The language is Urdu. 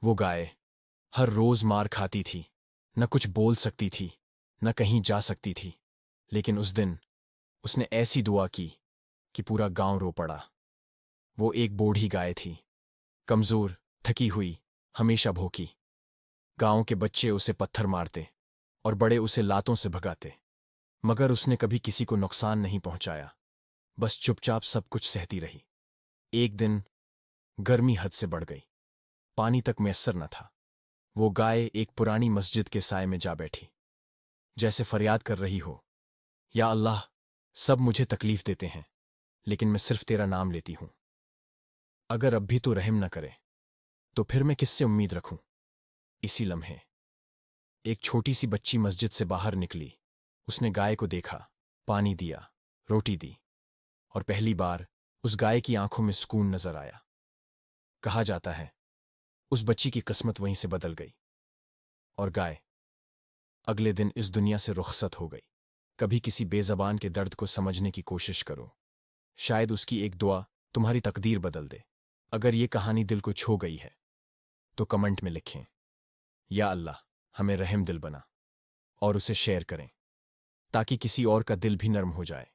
وہ گائے ہر روز مار کھاتی تھی، نہ کچھ بول سکتی تھی، نہ کہیں جا سکتی تھی، لیکن اس دن اس نے ایسی دعا کی کہ پورا گاؤں رو پڑا۔ وہ ایک بوڑھی گائے تھی، کمزور، تھکی ہوئی، ہمیشہ بھوکی۔ گاؤں کے بچے اسے پتھر مارتے اور بڑے اسے لاتوں سے بھگاتے، مگر اس نے کبھی کسی کو نقصان نہیں پہنچایا، بس چپ چاپ سب کچھ سہتی رہی۔ ایک دن گرمی حد سے بڑھ گئی، پانی تک میسر نہ تھا۔ وہ گائے ایک پرانی مسجد کے سائے میں جا بیٹھی، جیسے فریاد کر رہی ہو، یا اللہ، سب مجھے تکلیف دیتے ہیں، لیکن میں صرف تیرا نام لیتی ہوں۔ اگر اب بھی تو رحم نہ کرے تو پھر میں کس سے امید رکھوں؟ اسی لمحے ایک چھوٹی سی بچی مسجد سے باہر نکلی۔ اس نے گائے کو دیکھا، پانی دیا، روٹی دی، اور پہلی بار اس گائے کی آنکھوں میں سکون نظر آیا۔ کہا جاتا ہے اس بچی کی قسمت وہیں سے بدل گئی، اور گائے اگلے دن اس دنیا سے رخصت ہو گئی۔ کبھی کسی بے زبان کے درد کو سمجھنے کی کوشش کرو، شاید اس کی ایک دعا تمہاری تقدیر بدل دے۔ اگر یہ کہانی دل کو چھو گئی ہے تو کمنٹ میں لکھیں، یا اللہ ہمیں رحم دل بنا، اور اسے شیئر کریں تاکہ کسی اور کا دل بھی نرم ہو جائے۔